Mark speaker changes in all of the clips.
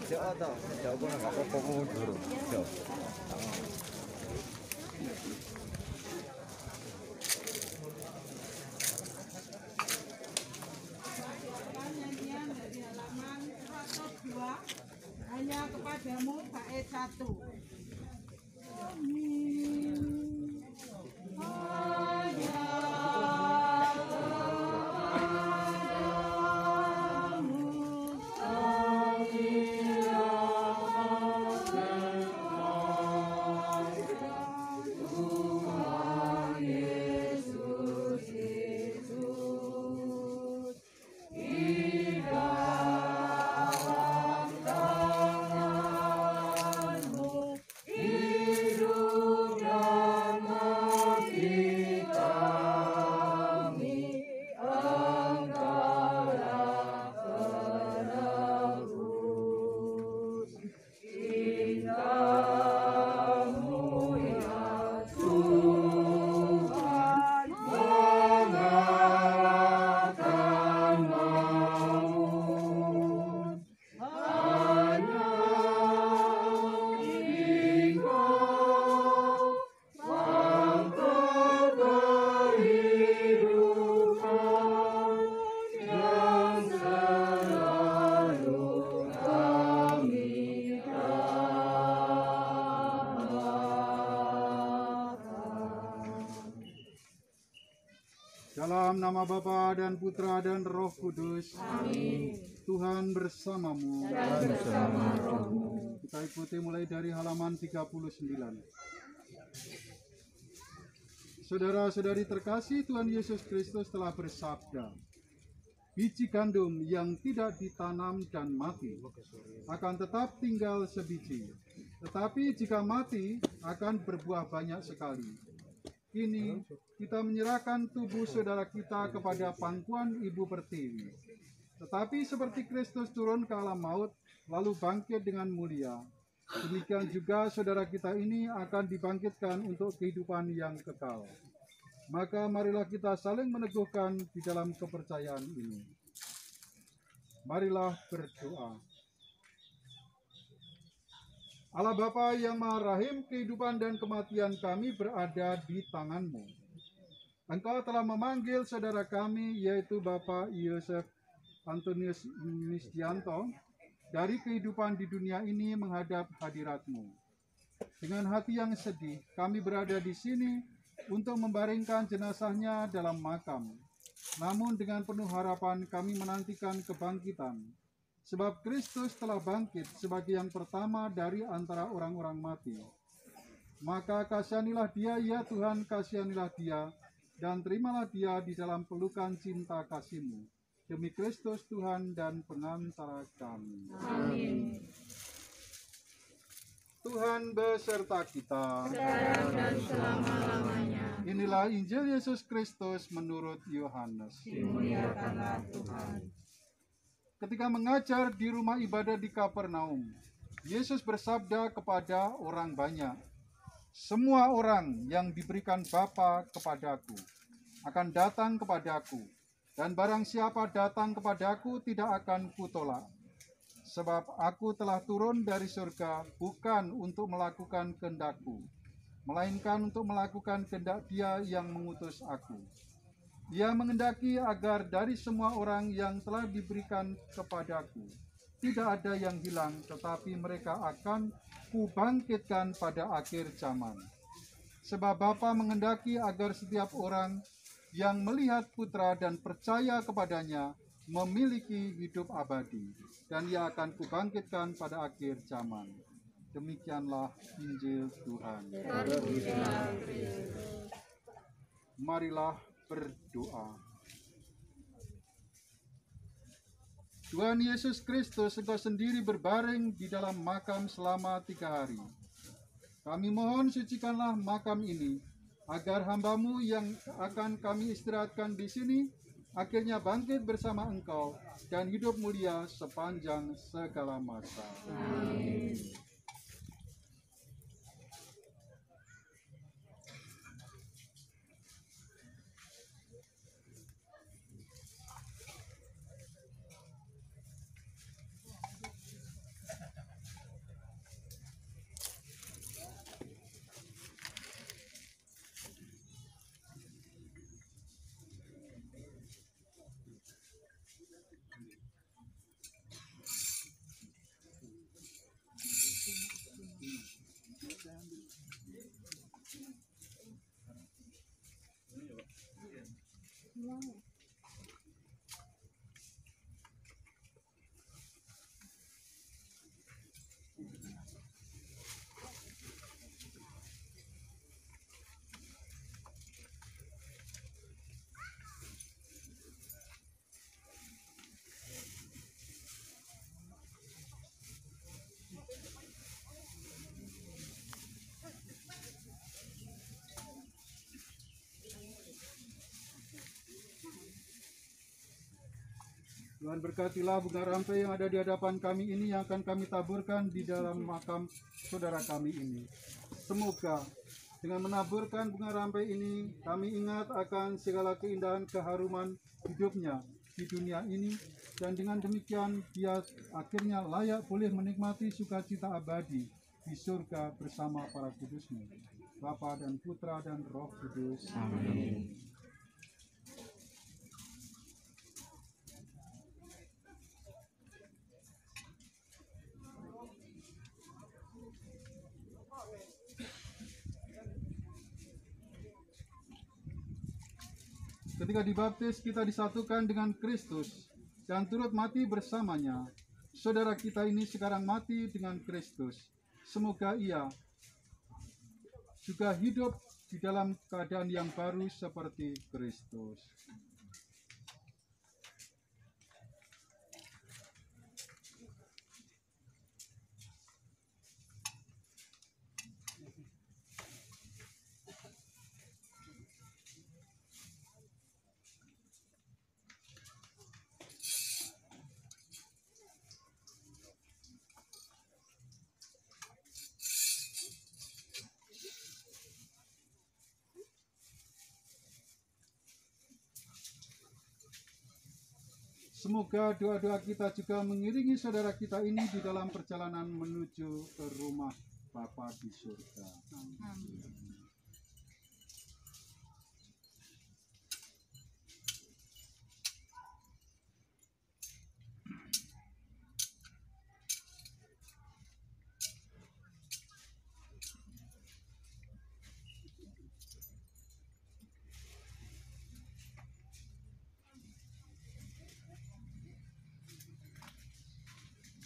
Speaker 1: Jauh tau, jauh pun nggak apa-apa dulu. Jauh.
Speaker 2: Nyanyian dari halaman 102 hanya kepadamu bait 1.
Speaker 3: Dalam nama Bapa dan Putra dan Roh Kudus. Amin. Tuhan bersamamu.
Speaker 1: Dan bersamamu.
Speaker 3: Kita ikuti mulai dari halaman 39. Saudara-saudari terkasih, Tuhan Yesus Kristus telah bersabda, biji gandum yang tidak ditanam dan mati akan tetap tinggal sebiji, tetapi jika mati akan berbuah banyak sekali. Kini kita menyerahkan tubuh saudara kita kepada pangkuan Ibu Pertiwi. Tetapi seperti Kristus turun ke alam maut, lalu bangkit dengan mulia, demikian juga saudara kita ini akan dibangkitkan untuk kehidupan yang kekal. Maka marilah kita saling meneguhkan di dalam kepercayaan ini. Marilah berdoa. Allah Bapa yang Maha Rahim, kehidupan dan kematian kami berada di tangan-Mu. Engkau telah memanggil saudara kami, yaitu Bapak Yosef Antonius Mistianto, dari kehidupan di dunia ini menghadap hadirat-Mu. Dengan hati yang sedih, kami berada di sini untuk membaringkan jenazahnya dalam makam. Namun dengan penuh harapan kami menantikan kebangkitan. Sebab Kristus telah bangkit sebagai yang pertama dari antara orang-orang mati. Maka kasihanilah dia, ya Tuhan, kasihanilah dia, dan terimalah dia di dalam pelukan cinta kasih-Mu. Demi Kristus Tuhan dan pengantara kami.
Speaker 2: Amin.
Speaker 3: Tuhan beserta kita.
Speaker 2: Sekarang dan selama-lamanya.
Speaker 3: Inilah Injil Yesus Kristus menurut Yohanes.
Speaker 2: Dimuliakanlah Tuhan.
Speaker 3: Ketika mengajar di rumah ibadah di Kapernaum, Yesus bersabda kepada orang banyak, semua orang yang diberikan Bapa kepadaku akan datang kepadaku, dan barang siapa datang kepadaku tidak akan kutolak. Sebab aku telah turun dari surga bukan untuk melakukan kehendakku, melainkan untuk melakukan kehendak Dia yang mengutus aku. Dia menghendaki agar dari semua orang yang telah diberikan kepadaku, tidak ada yang hilang, tetapi mereka akan kubangkitkan pada akhir zaman. Sebab Bapa menghendaki agar setiap orang yang melihat Putra dan percaya kepadanya memiliki hidup abadi, dan Ia akan kubangkitkan pada akhir zaman. Demikianlah Injil Tuhan. Marilah berdoa. Tuhan Yesus Kristus, Engkau sendiri berbaring di dalam makam selama 3 hari. Kami mohon sucikanlah makam ini, agar hamba-Mu yang akan kami istirahatkan di sini, akhirnya bangkit bersama Engkau dan hidup mulia sepanjang segala masa. Amin. Tuhan berkatilah bunga rampai yang ada di hadapan kami ini yang akan kami taburkan di dalam makam saudara kami ini. Semoga dengan menaburkan bunga rampai ini, kami ingat akan segala keindahan keharuman hidupnya di dunia ini, dan dengan demikian dia akhirnya layak boleh menikmati sukacita abadi di surga bersama para kudus-Mu, Bapa dan Putra dan Roh Kudus. Amin. Ketika dibaptis, kita disatukan dengan Kristus dan turut mati bersamanya. Saudara kita ini sekarang mati dengan Kristus. Semoga ia juga hidup di dalam keadaan yang baru seperti Kristus. Semoga doa-doa kita juga mengiringi saudara kita ini di dalam perjalanan menuju ke rumah Bapa di surga. Amin.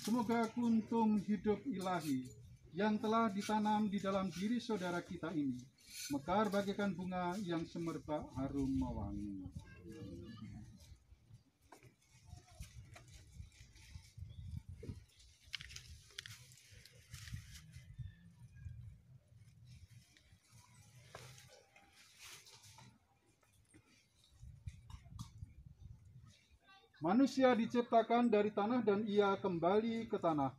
Speaker 3: Semoga kuntum hidup ilahi yang telah ditanam di dalam diri saudara kita ini mekar bagaikan bunga yang semerbak harum mewangi. Manusia diciptakan dari tanah dan ia kembali ke tanah.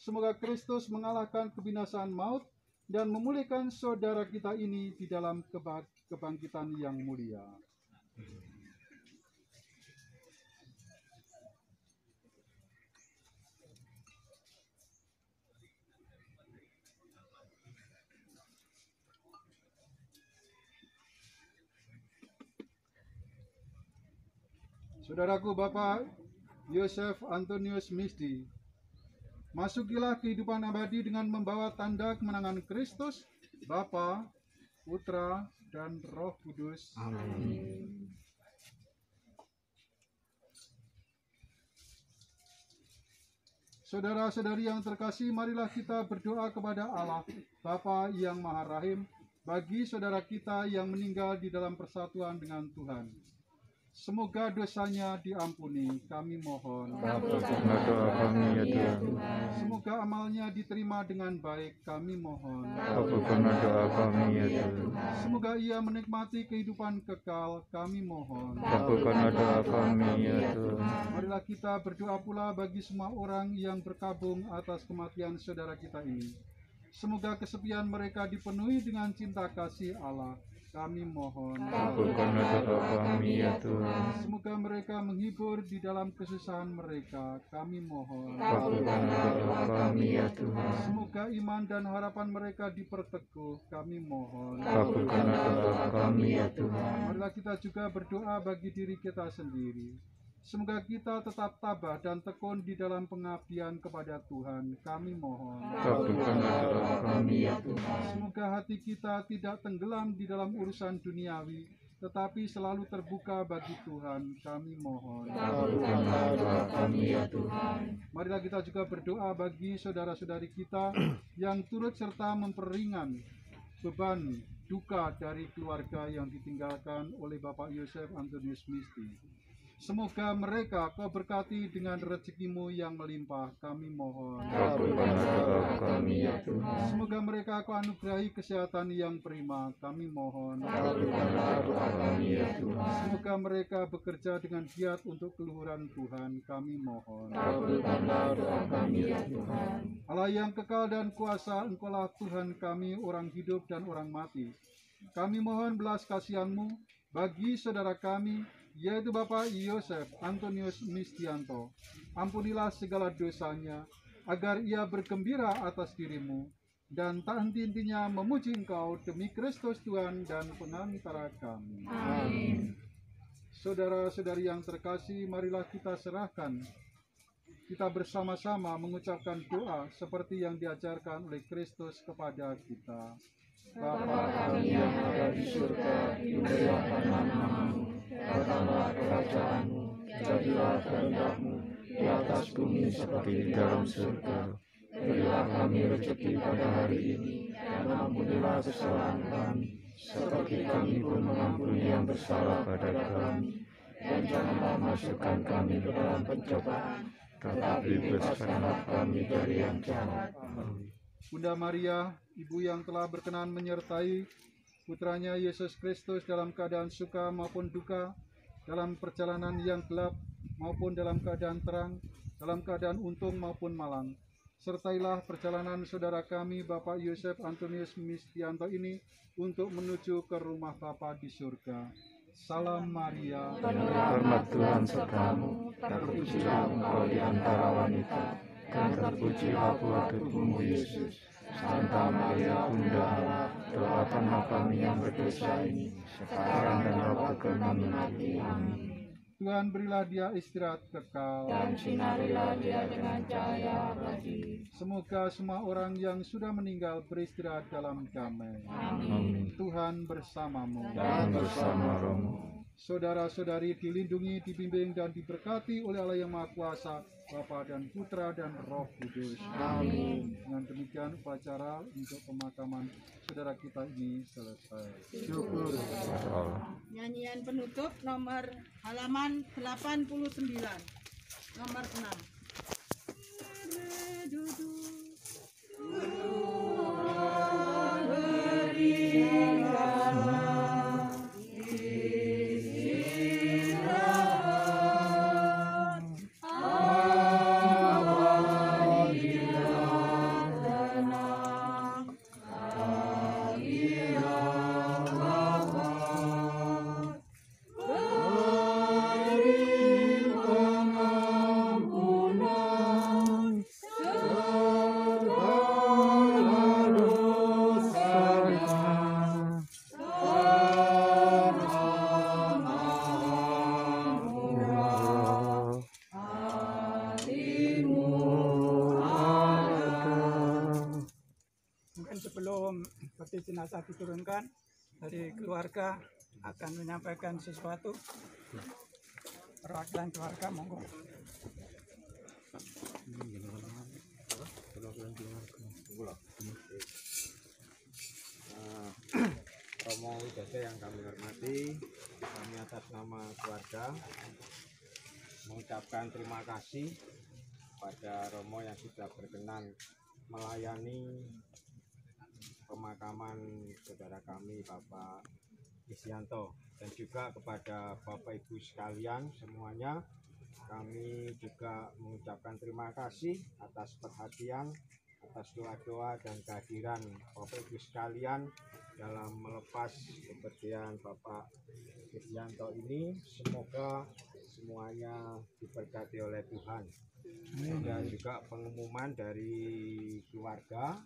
Speaker 3: Semoga Kristus mengalahkan kebinasaan maut dan memulihkan saudara kita ini di dalam kebangkitan yang mulia. Saudaraku Bapak Yosef Antonius Misti, masukilah kehidupan abadi dengan membawa tanda kemenangan Kristus, Bapa, Putra, dan Roh Kudus. Amin. Saudara-saudari yang terkasih, marilah kita berdoa kepada Allah, Bapa yang Maha Rahim, bagi saudara kita yang meninggal di dalam persatuan dengan Tuhan. Semoga dosanya diampuni, kami mohon.
Speaker 1: Kabulkanlah doa kami ya Tuhan.
Speaker 3: Semoga amalnya diterima dengan baik, kami mohon.
Speaker 1: Kabulkanlah doa kami ya Tuhan.
Speaker 3: Semoga ia menikmati kehidupan kekal, kami mohon.
Speaker 1: Kabulkanlah doa kami ya Tuhan.
Speaker 3: Marilah kita berdoa pula bagi semua orang yang berkabung atas kematian saudara kita ini. Semoga kesepian mereka dipenuhi dengan cinta kasih Allah. Kami mohon.
Speaker 1: Kabulkanlah doa kami ya Tuhan.
Speaker 3: Semoga mereka menghibur di dalam kesusahan mereka. Kami mohon.
Speaker 1: Kabulkanlah doa kami ya Tuhan.
Speaker 3: Semoga iman dan harapan mereka diperteguh. Kami mohon.
Speaker 1: Kabulkanlah doa kami ya Tuhan.
Speaker 3: Marilah kita juga berdoa bagi diri kita sendiri. Semoga kita tetap tabah dan tekun di dalam pengabdian kepada Tuhan. Kami mohon.
Speaker 1: Kabulkanlah doa kami ya Tuhan.
Speaker 3: Semoga hati kita tidak tenggelam di dalam urusan duniawi, tetapi selalu terbuka bagi Tuhan. Kami mohon.
Speaker 1: Kabulkanlah doa kami ya Tuhan.
Speaker 3: Marilah kita juga berdoa bagi saudara-saudari kita yang turut serta memperingan beban duka dari keluarga yang ditinggalkan oleh Bapak Yosef Antonius Misti. Semoga mereka Kau berkati dengan rezekimu yang melimpah, kami mohon.
Speaker 1: Kabulkanlah doa kami ya Tuhan.
Speaker 3: Semoga mereka Kau anugerahi kesehatan yang prima, kami mohon.
Speaker 1: Kabulkanlah doa kami ya Tuhan.
Speaker 3: Semoga mereka bekerja dengan giat untuk keluhuran Tuhan, kami mohon.
Speaker 1: Kabulkanlah doa kami ya Tuhan.
Speaker 3: Allah yang kekal dan kuasa, Engkaulah Tuhan kami, orang hidup dan orang mati. Kami mohon belas kasihan-Mu bagi saudara kami, yaitu Bapak Yosef Antonius Mistianto. Ampunilah segala dosanya, agar ia bergembira atas diri-Mu, dan tak henti-hentinya memuji Engkau demi Kristus Tuhan dan pengantara kami.
Speaker 2: Amin.
Speaker 3: Saudara-saudari yang terkasih, marilah kita serahkan. Kita bersama-sama mengucapkan doa seperti yang diajarkan oleh Kristus kepada kita.
Speaker 1: Bapa kami yang ada di surga, dimuliakanlah nama-Mu, datanglah kerajaan-Mu, jadilah kehendak-Mu di atas bumi seperti di dalam surga. Berilah kami rezeki pada hari ini, dan ampunilah kesalahan kami, seperti kami pun mengampuni yang bersalah pada kami. Dan janganlah masukkan kami ke dalam pencobaan, tetapi bebaskanlah kami dari yang jahat. Amin.
Speaker 3: Bunda Maria, Ibu yang telah berkenan menyertai putranya Yesus Kristus dalam keadaan suka maupun duka, dalam perjalanan yang gelap maupun dalam keadaan terang, dalam keadaan untung maupun malang. Sertailah perjalanan saudara kami Bapak Yosef Antonius Mistianto ini untuk menuju ke rumah Bapa di surga. Salam Maria,
Speaker 1: Penuh rahmat Tuhan sertamu, terpujilah engkau di antara wanita, dan terpujilah buah tubuhmu Yesus. Santa Maria Bunda Allah, doakanlah kami yang berdosa ini, sekarang dan waktu kami mati. Amin.
Speaker 3: Tuhan berilah dia istirahat kekal.
Speaker 1: Dan sinarilah dia dengan cahaya abadi.
Speaker 3: Semoga semua orang yang sudah meninggal beristirahat dalam damai.
Speaker 1: Amin.
Speaker 3: Tuhan bersamamu.
Speaker 1: Dan bersama rohmu.
Speaker 3: Saudara-saudari dilindungi, dibimbing, dan diberkati oleh Allah yang Maha Kuasa, Bapa dan Putra dan Roh Kudus.
Speaker 1: Amin.
Speaker 3: Dengan demikian upacara untuk pemakaman saudara kita ini selesai. Syukur.
Speaker 2: Nyanyian penutup nomor halaman 89, nomor 6.
Speaker 4: Sebelum peti jenazah diturunkan, dari keluarga akan menyampaikan sesuatu. Perwakilan keluarga, monggo.
Speaker 5: Romo Widodo yang kami hormati, kami atas nama keluarga mengucapkan terima kasih pada Romo yang sudah berkenan melayani pemakaman saudara kami Bapak Mistianto, dan juga kepada Bapak Ibu sekalian semuanya. Kami juga mengucapkan terima kasih atas perhatian, atas doa-doa dan kehadiran Bapak Ibu sekalian dalam melepas kepergian Bapak Mistianto ini. Semoga semuanya diberkati oleh Tuhan. Dan juga pengumuman dari keluarga.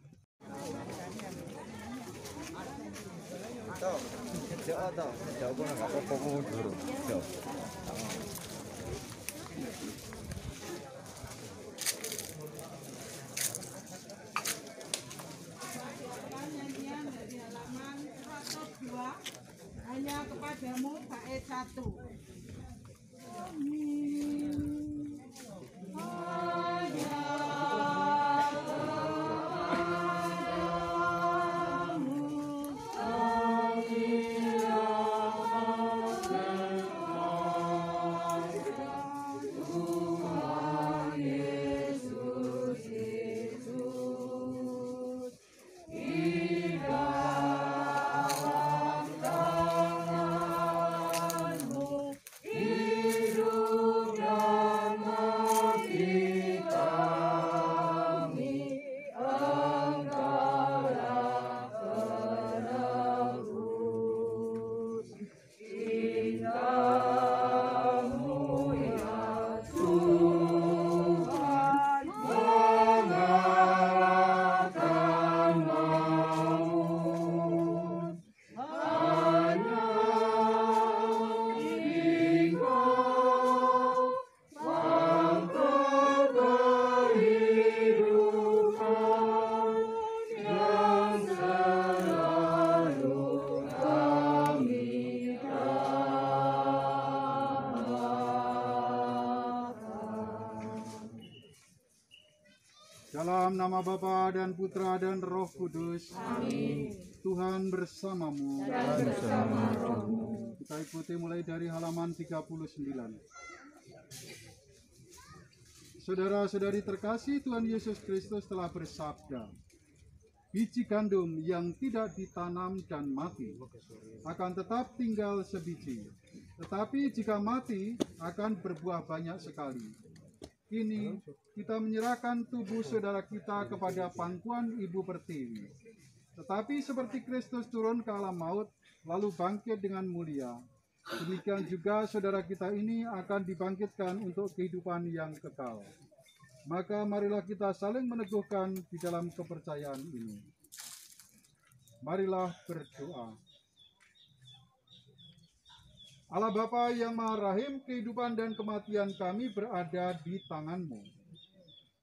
Speaker 2: Nyanyian dari halaman 102, hanya kepadamu bait 1.
Speaker 3: Dalam nama Bapa dan Putra dan Roh Kudus. Amin. Tuhan bersamamu.
Speaker 1: Dan bersama rohmu.
Speaker 3: Kita ikuti mulai dari halaman 39. Saudara-saudari terkasih, Tuhan Yesus Kristus telah bersabda, biji gandum yang tidak ditanam dan mati akan tetap tinggal sebiji, tetapi jika mati akan berbuah banyak sekali. Kini kita menyerahkan tubuh saudara kita kepada pangkuan Ibu Pertiwi. Tetapi seperti Kristus turun ke alam maut, lalu bangkit dengan mulia, demikian juga saudara kita ini akan dibangkitkan untuk kehidupan yang kekal. Maka marilah kita saling meneguhkan di dalam kepercayaan ini. Marilah berdoa. Allah Bapa yang Maha Rahim, kehidupan dan kematian kami berada di tangan-Mu.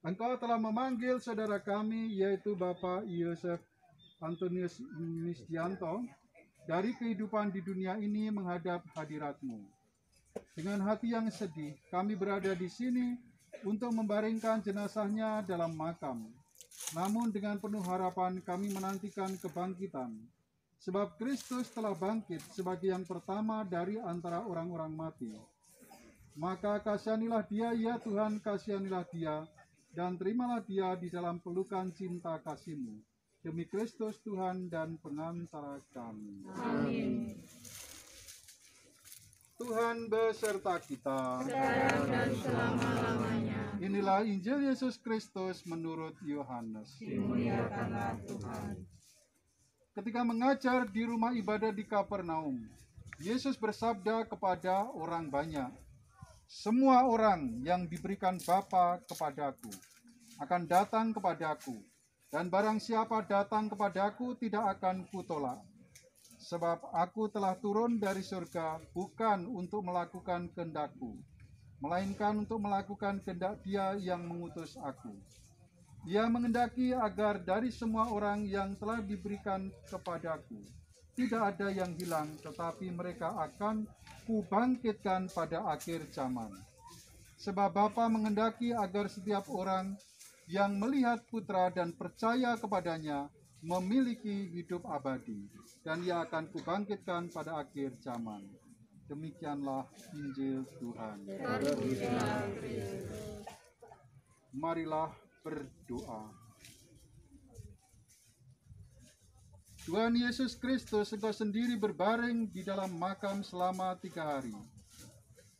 Speaker 3: Engkau telah memanggil saudara kami, yaitu Bapak Yosef Antonius Misdianto, dari kehidupan di dunia ini menghadap hadirat-Mu. Dengan hati yang sedih, kami berada di sini untuk membaringkan jenazahnya dalam makam. Namun dengan penuh harapan kami menantikan kebangkitan. Sebab Kristus telah bangkit sebagai yang pertama dari antara orang-orang mati. Maka kasihanilah dia, ya Tuhan, kasihanilah dia, dan terimalah dia di dalam pelukan cinta kasih-Mu. Demi Kristus Tuhan dan pengantara kami.
Speaker 2: Amin.
Speaker 3: Tuhan beserta kita.
Speaker 2: Sekarang dan selama-lamanya.
Speaker 3: Inilah Injil Yesus Kristus menurut Yohanes.
Speaker 2: Dimuliakanlah Tuhan.
Speaker 3: Ketika mengajar di rumah ibadah di Kapernaum, Yesus bersabda kepada orang banyak, semua orang yang diberikan Bapa kepadaku akan datang kepadaku, dan barang siapa datang kepadaku tidak akan kutolak. Sebab aku telah turun dari surga bukan untuk melakukan kehendakku, melainkan untuk melakukan kehendak Dia yang mengutus aku. Dia menghendaki agar dari semua orang yang telah diberikan kepadaku, tidak ada yang hilang, tetapi mereka akan kubangkitkan pada akhir zaman. Sebab Bapa menghendaki agar setiap orang yang melihat Putra dan percaya kepadanya memiliki hidup abadi, dan Ia akan kubangkitkan pada akhir zaman. Demikianlah Injil Tuhan. Marilah berdoa. Tuhan Yesus Kristus, Engkau sendiri berbaring di dalam makam selama 3 hari.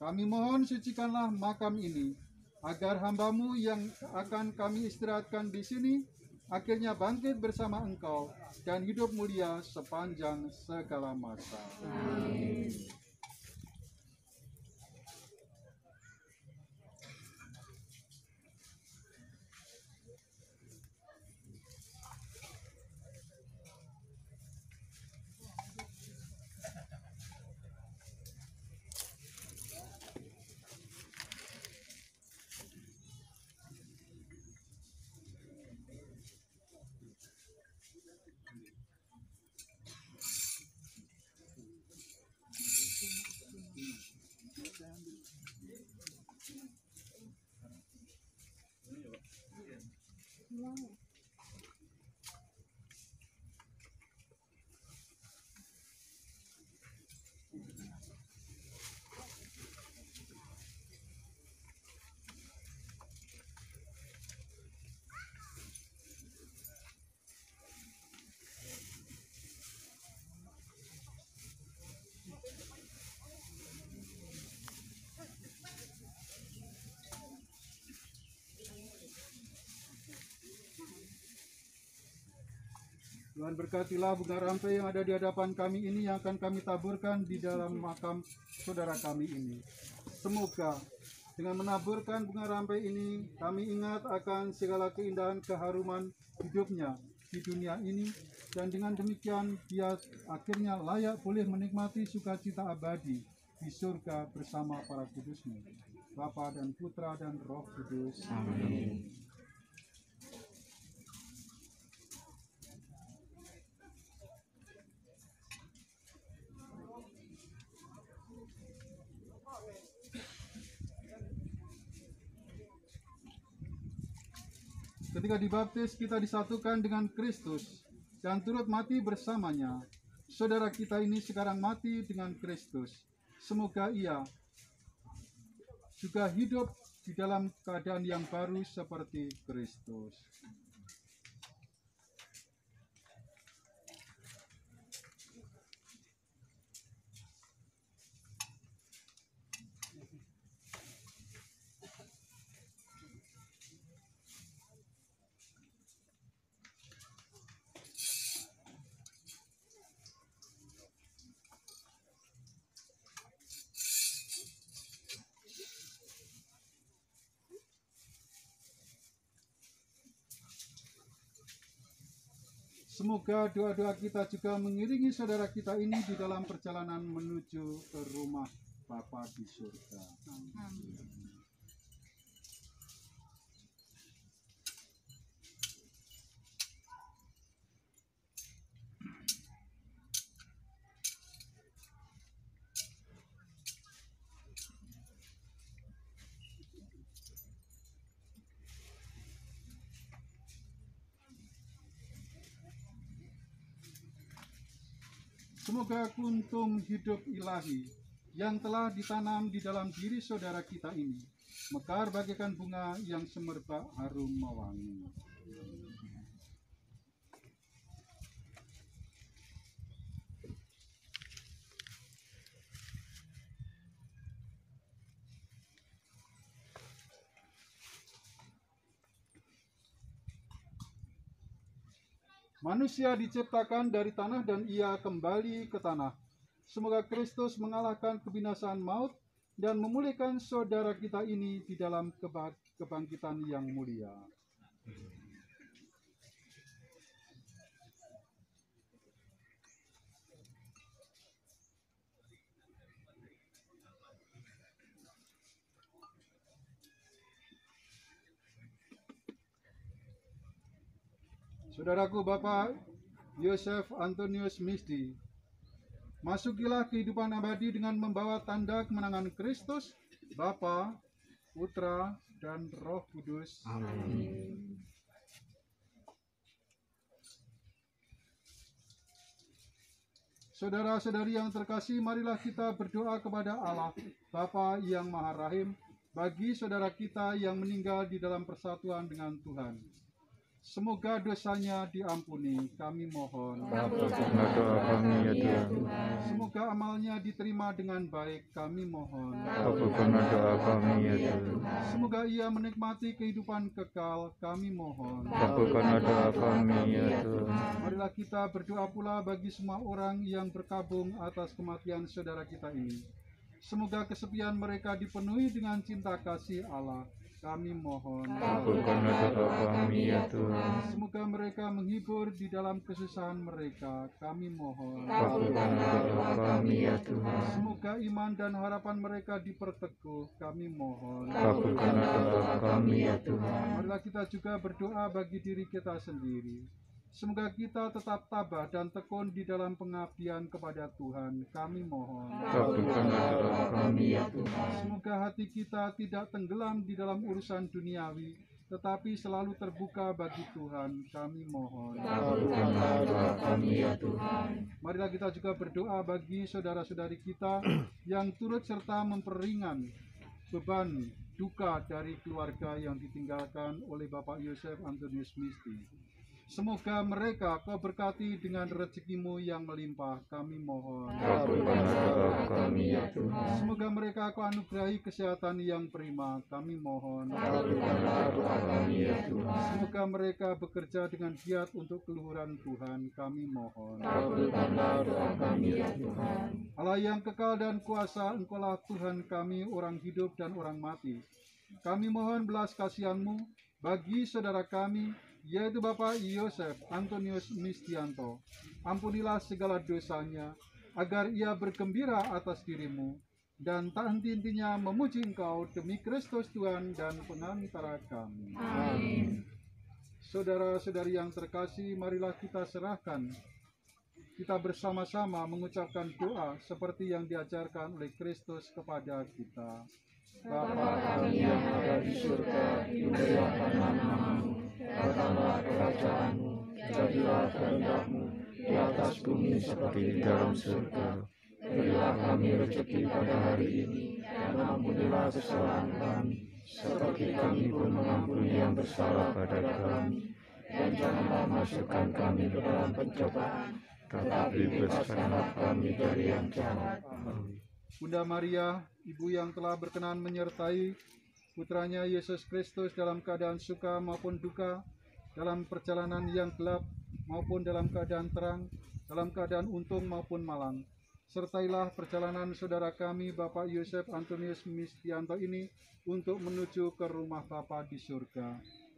Speaker 3: Kami mohon sucikanlah makam ini, agar hamba-Mu yang akan kami istirahatkan di sini, akhirnya bangkit bersama Engkau dan hidup mulia sepanjang segala masa. Amin. Tuhan berkatilah bunga rampai yang ada di hadapan kami ini, yang akan kami taburkan di dalam makam saudara kami ini. Semoga dengan menaburkan bunga rampai ini, kami ingat akan segala keindahan keharuman hidupnya di dunia ini, dan dengan demikian dia akhirnya layak boleh menikmati sukacita abadi di surga bersama para kudus-Mu, Bapa dan Putra dan Roh Kudus. Amin. Ketika dibaptis, kita disatukan dengan Kristus dan turut mati bersamanya. Saudara kita ini sekarang mati dengan Kristus. Semoga ia juga hidup di dalam keadaan yang baru seperti Kristus. Semoga doa-doa kita juga mengiringi saudara kita ini di dalam perjalanan menuju ke rumah Bapa di surga. Semoga kuntum hidup ilahi yang telah ditanam di dalam diri saudara kita ini mekar bagaikan bunga yang semerbak harum mewangi. Manusia diciptakan dari tanah dan ia kembali ke tanah. Semoga Kristus mengalahkan kebinasaan maut dan memulihkan saudara kita ini di dalam kebangkitan yang mulia. Saudaraku Bapak Yosef Antonius Misti, masukilah kehidupan abadi dengan membawa tanda kemenangan Kristus, Bapa, Putra, dan Roh Kudus.
Speaker 1: Amin.
Speaker 3: Saudara-saudari yang terkasih, marilah kita berdoa kepada Allah, Bapa yang Maha Rahim, bagi saudara kita yang meninggal di dalam persatuan dengan Tuhan. Semoga dosanya diampuni, kami mohon.
Speaker 1: Kabulkanlah doa kami ya Tuhan.
Speaker 3: Semoga amalnya diterima dengan baik, kami mohon.
Speaker 1: Kabulkanlah doa kami ya Tuhan.
Speaker 3: Semoga ia menikmati kehidupan kekal, kami mohon.
Speaker 1: Kabulkanlah doa kami ya Tuhan.
Speaker 3: Marilah kita berdoa pula bagi semua orang yang berkabung atas kematian saudara kita ini. Semoga kesepian mereka dipenuhi dengan cinta kasih Allah, kami mohon.
Speaker 1: Kabulkanlah doa kami ya Tuhan.
Speaker 3: Semoga mereka menghibur di dalam kesusahan mereka, kami mohon.
Speaker 1: Kabulkanlah doa kami ya Tuhan.
Speaker 3: Semoga iman dan harapan mereka diperteguh, kami mohon.
Speaker 1: Kabulkanlah doa kami ya Tuhan.
Speaker 3: Marilah kita juga berdoa bagi diri kita sendiri. Semoga kita tetap tabah dan tekun di dalam pengabdian kepada Tuhan, kami mohon.
Speaker 1: Kabulkanlah doa kami ya Tuhan.
Speaker 3: Semoga hati kita tidak tenggelam di dalam urusan duniawi, tetapi selalu terbuka bagi Tuhan, kami mohon.
Speaker 1: Kabulkanlah doa kami ya Tuhan.
Speaker 3: Marilah kita juga berdoa bagi saudara-saudari kita yang turut serta memperingan beban duka dari keluarga yang ditinggalkan oleh Bapak Yosef Antonius Misti. Semoga mereka kau berkati dengan rezekimu yang melimpah, kami mohon.
Speaker 1: Kabulkanlah doa kami ya Tuhan.
Speaker 3: Semoga mereka kau anugerahi kesehatan yang prima, kami mohon.
Speaker 1: Kabulkanlah doa kami ya Tuhan.
Speaker 3: Semoga mereka bekerja dengan giat untuk keluhuran Tuhan, kami mohon.
Speaker 1: Kabulkanlah doa kami ya Tuhan.
Speaker 3: Allah yang kekal dan kuasa, Engkaulah Tuhan kami, orang hidup dan orang mati. Kami mohon belas kasihan-Mu bagi saudara kami, yaitu Bapak Yosef Antonius Mistianto. Ampunilah segala dosanya, agar ia bergembira atas diri-Mu, dan tak henti-hentinya memuji Engkau demi Kristus Tuhan dan pengantara kami.
Speaker 2: Amin.
Speaker 3: Saudara-saudari yang terkasih, marilah kita serahkan. Kita bersama-sama mengucapkan doa seperti yang diajarkan oleh Kristus kepada kita.
Speaker 2: Bapa kami yang ada di surga, dimuliakanlah namamu.
Speaker 1: kerajaanmu, jadilah kehendak-mu di atas bumi seperti di dalam surga. Berilah kami rezeki pada hari ini, dan ampunilah kesalahan kami, seperti kami pun mengampuni yang bersalah pada kami. Dan janganlah masukkan kami ke dalam pencobaan, tetapi bebaskanlah kami dari yang jahat. Amin.
Speaker 3: Bunda Maria, Ibu yang telah berkenan menyertai putranya Yesus Kristus dalam keadaan suka maupun duka, dalam perjalanan yang gelap maupun dalam keadaan terang, dalam keadaan untung maupun malang. Sertailah perjalanan saudara kami Bapak Yosef Antonius Mistianto ini untuk menuju ke rumah Bapa di surga.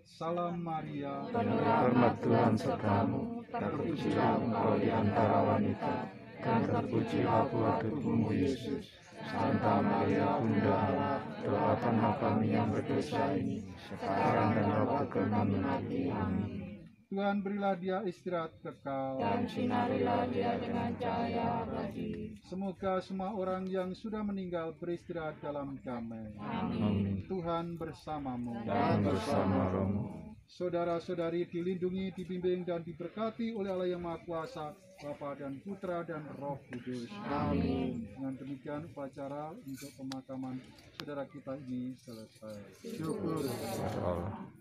Speaker 3: Salam Maria,
Speaker 1: Penuh rahmat Tuhan sertamu, terpujilah engkau di antara wanita, dan terpujilah buah tubuhmu Yesus. Santa Maria Bunda Allah, doakanlah kami yang berdosa ini, sekarang dan waktu kami mati. Amin.
Speaker 3: Tuhan berilah dia istirahat kekal,
Speaker 1: Dan sinarilah dia dengan cahaya abadi.
Speaker 3: semoga semua orang yang sudah meninggal beristirahat dalam damai.
Speaker 1: Amin.
Speaker 3: Tuhan bersamamu.
Speaker 1: Dan bersama rohmu.
Speaker 3: Saudara-saudari dilindungi, dibimbing, dan diberkati oleh Allah yang Maha Kuasa, Bapa dan Putra dan Roh Kudus.
Speaker 1: Amin.
Speaker 3: Dengan demikian upacara untuk pemakaman saudara kita ini selesai. Syukur.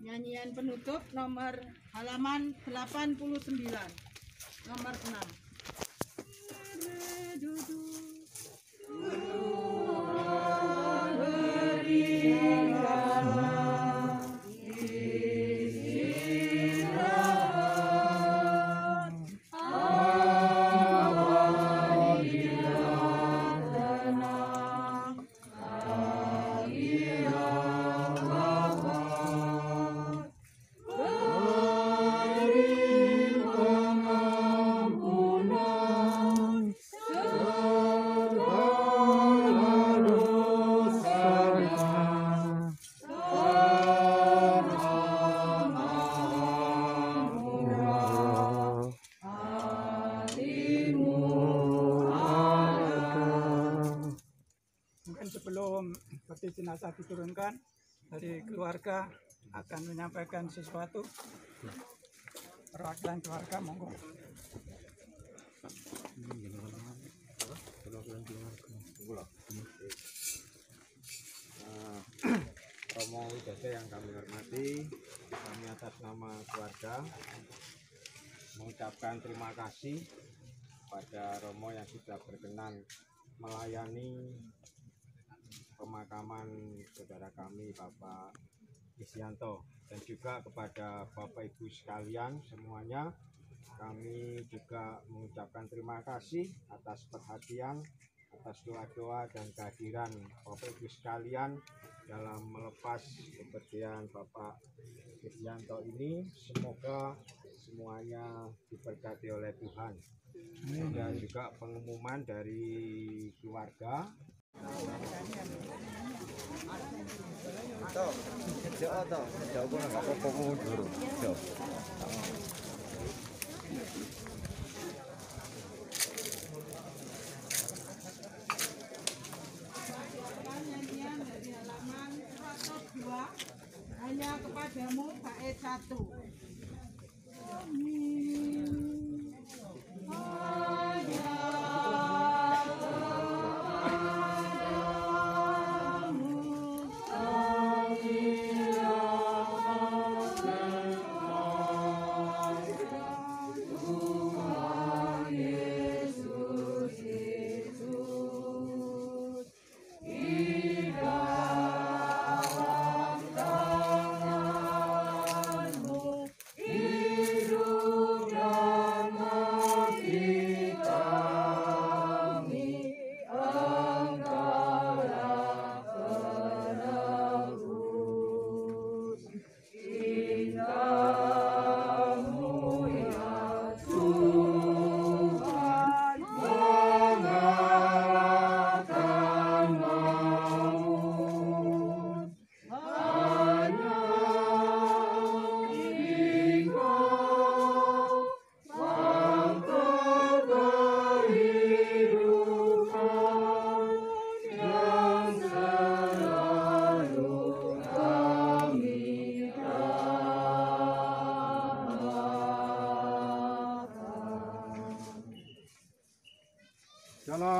Speaker 2: Nyanyian penutup nomor halaman 89, nomor 6.
Speaker 4: Mungkin sebelum peti jenazah diturunkan dari keluarga akan menyampaikan sesuatu. Perwakilan keluarga, monggo.
Speaker 5: Romo Widodo yang kami hormati, kami atas nama keluarga mengucapkan terima kasih pada Romo yang sudah berkenan melayani pemakaman saudara kami Bapak Isyanto, dan juga kepada Bapak Ibu sekalian semuanya. Kami juga mengucapkan terima kasih atas perhatian, atas doa-doa dan kehadiran Bapak Ibu sekalian dalam melepas kepergian Bapak Isyanto ini. Semoga semuanya diberkati oleh Tuhan. Dan juga pengumuman dari keluarga.
Speaker 2: Nyanyian dari halaman 102, hanya kepadamu bait 1.
Speaker 1: Hidup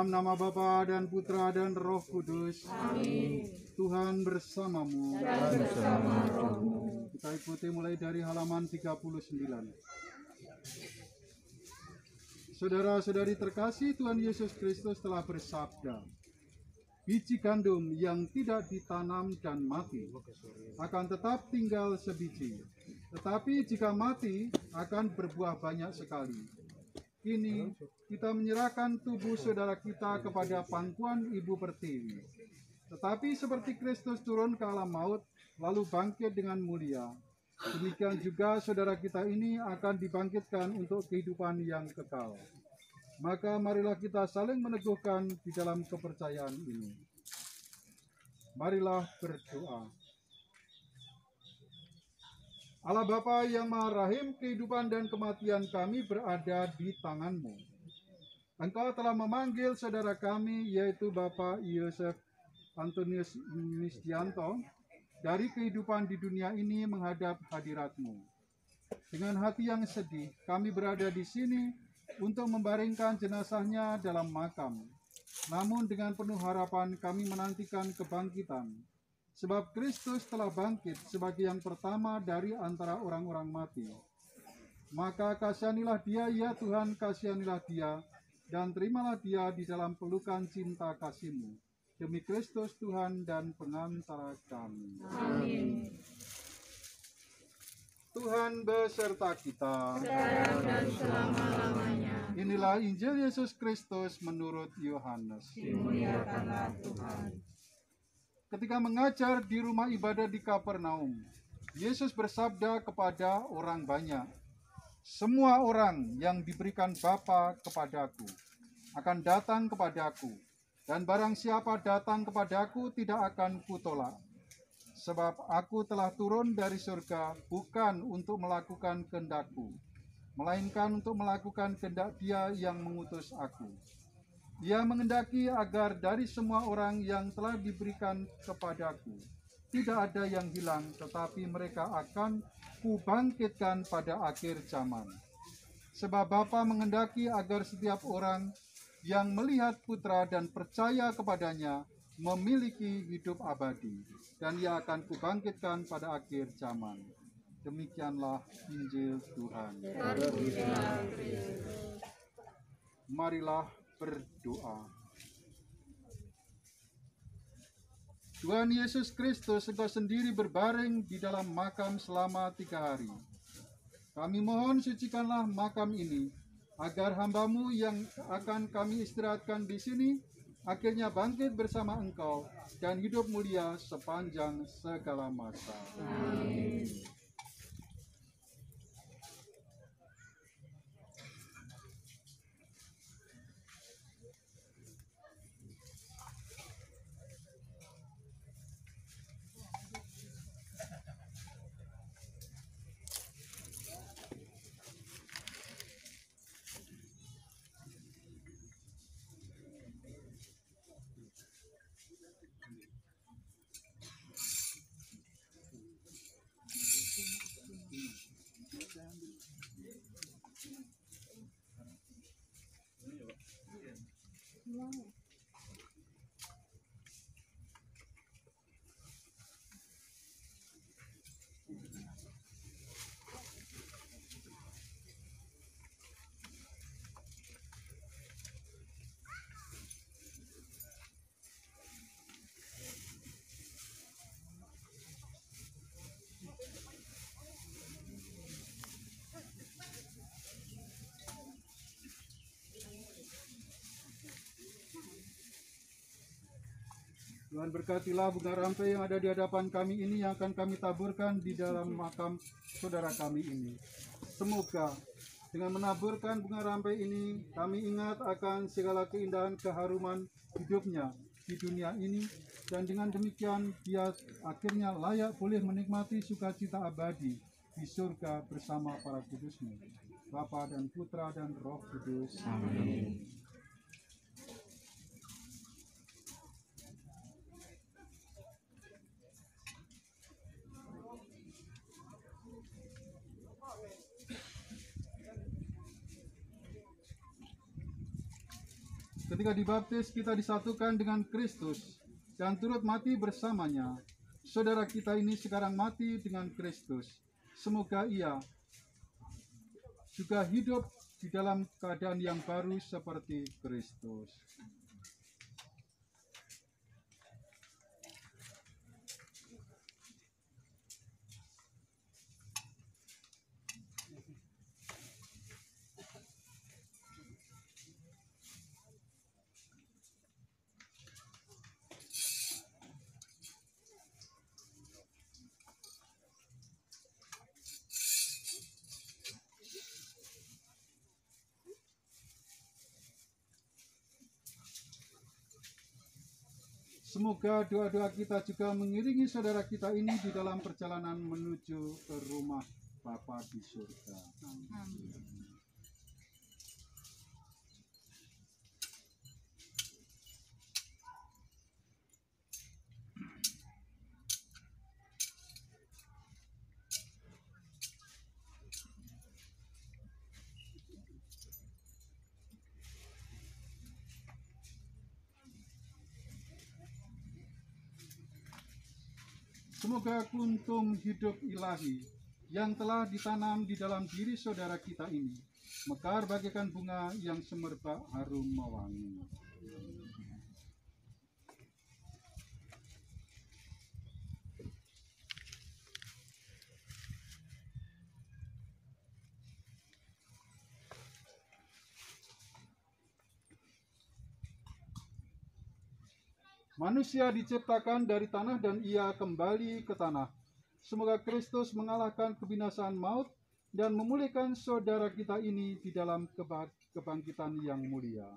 Speaker 3: Dalam nama Bapa dan Putra dan Roh Kudus.
Speaker 2: Amin.
Speaker 3: Tuhan bersamamu.
Speaker 2: Dan bersamamu.
Speaker 3: Kita ikuti mulai dari halaman 39. Saudara-saudari terkasih, Tuhan Yesus Kristus telah bersabda, biji gandum yang tidak ditanam dan mati akan tetap tinggal sebiji, tetapi jika mati akan berbuah banyak sekali. Kini kita menyerahkan tubuh saudara kita kepada pangkuan Ibu Pertiwi. Tetapi seperti Kristus turun ke alam maut, lalu bangkit dengan mulia, demikian juga saudara kita ini akan dibangkitkan untuk kehidupan yang kekal. Maka marilah kita saling meneguhkan di dalam kepercayaan ini. Marilah berdoa. Allah Bapa yang Maha Rahim, kehidupan dan kematian kami berada di tangan-Mu. Engkau telah memanggil saudara kami, yaitu Bapak Yosef Antonius Misdianto, dari kehidupan di dunia ini menghadap hadirat-Mu. Dengan hati yang sedih, kami berada di sini untuk membaringkan jenazahnya dalam makam. Namun dengan penuh harapan kami menantikan kebangkitan. Sebab Kristus telah bangkit sebagai yang pertama dari antara orang-orang mati. Maka kasihanilah dia, ya Tuhan, kasihanilah dia, dan terimalah dia di dalam pelukan cinta kasih-Mu. Demi Kristus Tuhan dan pengantara kami.
Speaker 2: Amin.
Speaker 3: Tuhan beserta kita.
Speaker 2: Sekarang dan selama-lamanya.
Speaker 3: Inilah Injil Yesus Kristus menurut Yohanes.
Speaker 2: Dimuliakanlah Tuhan.
Speaker 3: Ketika mengajar di rumah ibadah di Kapernaum, Yesus bersabda kepada orang banyak, semua orang yang diberikan Bapa kepadaku akan datang kepadaku, dan barang siapa datang kepadaku tidak akan kutolak. Sebab aku telah turun dari surga bukan untuk melakukan kehendakku, melainkan untuk melakukan kehendak Dia yang mengutus aku. Ia menghendaki agar dari semua orang yang telah diberikan kepadaku, tidak ada yang hilang, tetapi mereka akan kubangkitkan pada akhir zaman. Sebab Bapa menghendaki agar setiap orang yang melihat Putra dan percaya kepadanya memiliki hidup abadi, dan Ia akan kubangkitkan pada akhir zaman. Demikianlah Injil Tuhan. Marilah berdoa. Tuhan Yesus Kristus, Engkau sendiri berbaring di dalam makam selama 3 hari. Kami mohon sucikanlah makam ini, agar hamba-Mu yang akan kami istirahatkan di sini akhirnya bangkit bersama Engkau dan hidup mulia sepanjang segala masa. Amin. Tuhan berkatilah bunga rampai yang ada di hadapan kami ini, yang akan kami taburkan di dalam makam saudara kami ini. Semoga dengan menaburkan bunga rampai ini, kami ingat akan segala keindahan keharuman hidupnya di dunia ini, dan dengan demikian dia akhirnya layak boleh menikmati sukacita abadi di surga bersama para kudus-Mu, Bapa dan Putra dan Roh Kudus. Amin. Ketika dibaptis, kita disatukan dengan Kristus dan turut mati bersamanya. Saudara kita ini sekarang mati dengan Kristus. Semoga ia juga hidup di dalam keadaan yang baru seperti Kristus. Semoga doa-doa kita juga mengiringi saudara kita ini di dalam perjalanan menuju ke rumah Bapa di surga. Semoga kuntum hidup ilahi yang telah ditanam di dalam diri saudara kita ini mekar bagaikan bunga yang semerbak harum mewangi. Manusia diciptakan dari tanah dan ia kembali ke tanah. Semoga Kristus mengalahkan kebinasaan maut dan memulihkan saudara kita ini di dalam kebangkitan yang mulia.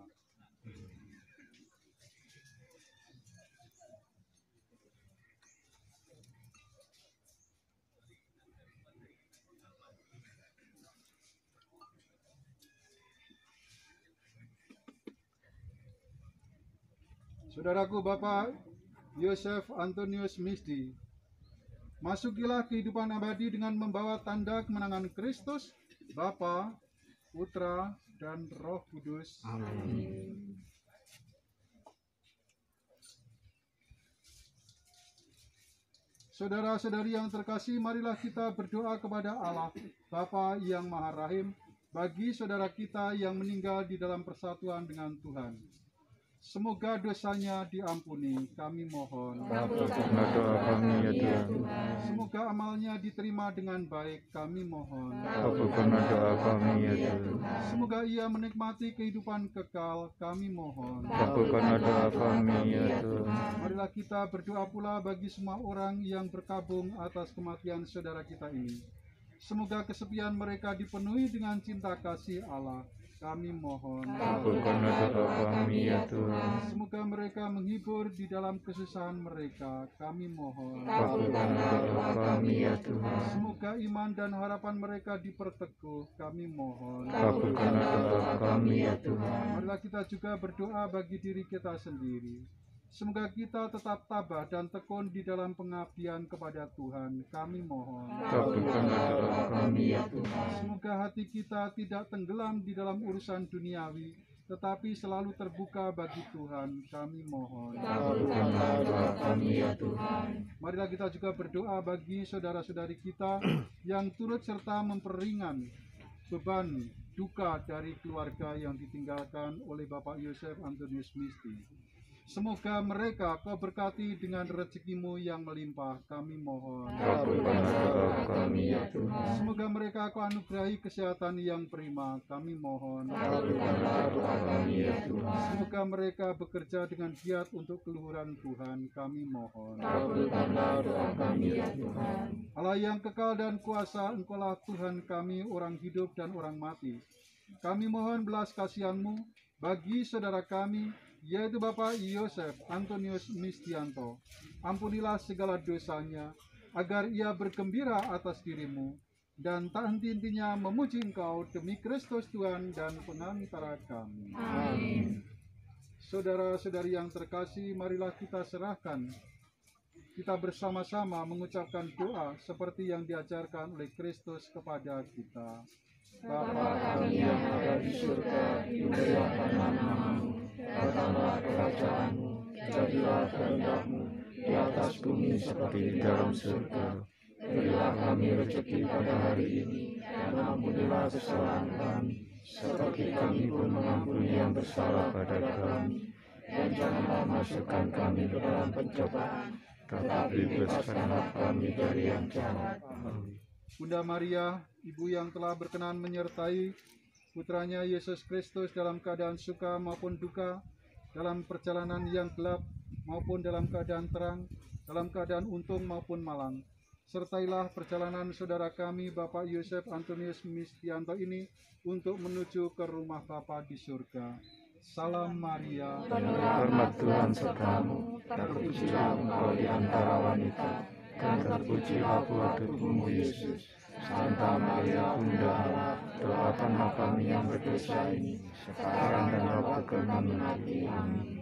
Speaker 3: Saudaraku Bapak Yosef Antonius Misti, masukilah kehidupan abadi dengan membawa tanda kemenangan Kristus, Bapa, Putra, dan Roh Kudus.
Speaker 1: Amin.
Speaker 3: Saudara-saudari yang terkasih, marilah kita berdoa kepada Allah, Bapa yang Maha Rahim, bagi saudara kita yang meninggal di dalam persatuan dengan Tuhan. Semoga dosanya diampuni, kami mohon.
Speaker 1: Kabulkanlah doa kami ya Tuhan.
Speaker 3: Semoga amalnya diterima dengan baik, kami mohon.
Speaker 1: Kabulkanlah doa kami ya Tuhan.
Speaker 3: Semoga ia menikmati kehidupan kekal, kami mohon.
Speaker 1: Kabulkanlah doa kami ya Tuhan.
Speaker 3: Marilah kita berdoa pula bagi semua orang yang berkabung atas kematian saudara kita ini. Semoga kesepian mereka dipenuhi dengan cinta kasih Allah. Kami mohon.
Speaker 1: Kabulkanlah doa kami ya Tuhan.
Speaker 3: Semoga mereka menghibur di dalam kesusahan mereka. Kami mohon.
Speaker 1: Kabulkanlah doa kami ya Tuhan.
Speaker 3: Semoga iman dan harapan mereka diperteguh. Kami mohon.
Speaker 1: Kabulkanlah doa kami ya Tuhan.
Speaker 3: Marilah kita juga berdoa bagi diri kita sendiri. Semoga kita tetap tabah dan tekun di dalam pengabdian kepada Tuhan. Kami mohon.
Speaker 1: Kabulkanlah doa kami ya Tuhan.
Speaker 3: Semoga hati kita tidak tenggelam di dalam urusan duniawi, tetapi selalu terbuka bagi Tuhan. Kami mohon.
Speaker 1: Kabulkanlah doa kami ya Tuhan.
Speaker 3: Marilah kita juga berdoa bagi saudara-saudari kita yang turut serta memperingan beban duka dari keluarga yang ditinggalkan oleh Bapak Yosef Antonius Misti. Semoga mereka Kau berkati dengan rezekimu yang melimpah, kami mohon.
Speaker 1: Kabulkanlah doa kami ya Tuhan.
Speaker 3: Semoga mereka Kau anugerahi kesehatan yang prima, kami mohon.
Speaker 1: Kabulkanlah doa kami ya Tuhan.
Speaker 3: Semoga mereka bekerja dengan giat untuk keluhuran Tuhan, kami mohon.
Speaker 1: Kabulkanlah doa kami ya Tuhan.
Speaker 3: Allah yang kekal dan kuasa, Engkaulah Tuhan kami, orang hidup dan orang mati. Kami mohon belas kasihan-Mu bagi saudara kami, yaitu Bapak Yosef Antonius Mistianto. Ampunilah segala dosanya, agar ia bergembira atas diri-Mu, dan tak henti-hentinya memuji Engkau demi Kristus Tuhan dan pengantara kami.
Speaker 2: Amin.
Speaker 3: Saudara-saudari yang terkasih, marilah kita serahkan. Kita bersama-sama mengucapkan doa seperti yang diajarkan oleh Kristus kepada kita.
Speaker 2: Bapa kami yang ada di surga, dimuliakanlah namamu.
Speaker 1: datanglah kerajaanmu, jadilah kehendak-Mu di atas bumi seperti di dalam surga. Berilah kami rezeki pada hari ini, dan ampunilah kesalahan kami, seperti kami pun mengampuni yang bersalah pada kami. Dan janganlah masukkan kami ke dalam pencobaan, tetapi bebaskanlah kami dari yang jahat. Amin.
Speaker 3: Bunda Maria, Ibu yang telah berkenan menyertai putranya Yesus Kristus dalam keadaan suka maupun duka, dalam perjalanan yang gelap maupun dalam keadaan terang, dalam keadaan untung maupun malang. Sertailah perjalanan saudara kami Bapak Yosef Antonius Mistianto ini untuk menuju ke rumah Bapa di surga. Salam Maria,
Speaker 1: Penuh rahmat Tuhan sertamu, terpujilah engkau di antara wanita, dan terpujilah buah tubuhmu Yesus. Santa Maria Bunda Allah, doakanlah kami yang berdosa ini, sekarang dan waktu kami mati. Amin.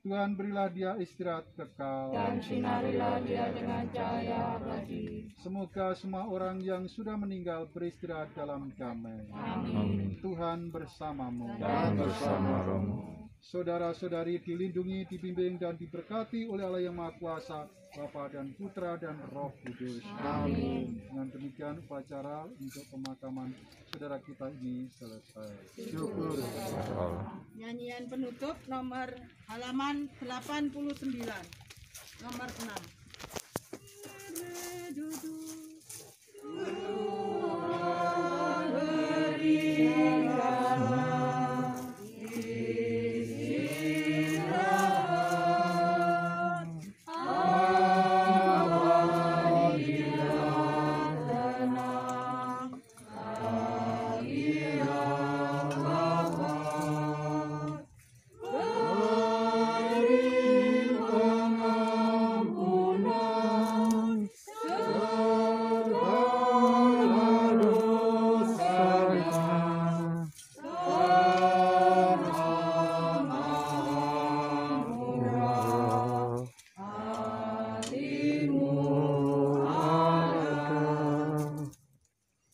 Speaker 3: Tuhan berilah dia istirahat kekal,
Speaker 2: Dan sinarilah dia dengan cahaya abadi.
Speaker 3: semoga semua orang yang sudah meninggal beristirahat dalam damai.
Speaker 1: Amin.
Speaker 3: Tuhan bersamamu.
Speaker 1: Dan bersama rohmu.
Speaker 3: Saudara-saudari dilindungi, dibimbing, dan diberkati oleh Allah yang Maha Kuasa, Bapa dan Putra dan Roh Kudus.
Speaker 2: Amin.
Speaker 3: Dengan demikian upacara untuk pemakaman saudara kita ini selesai. Syukur.
Speaker 6: Nyanyian penutup nomor halaman 89, nomor 6.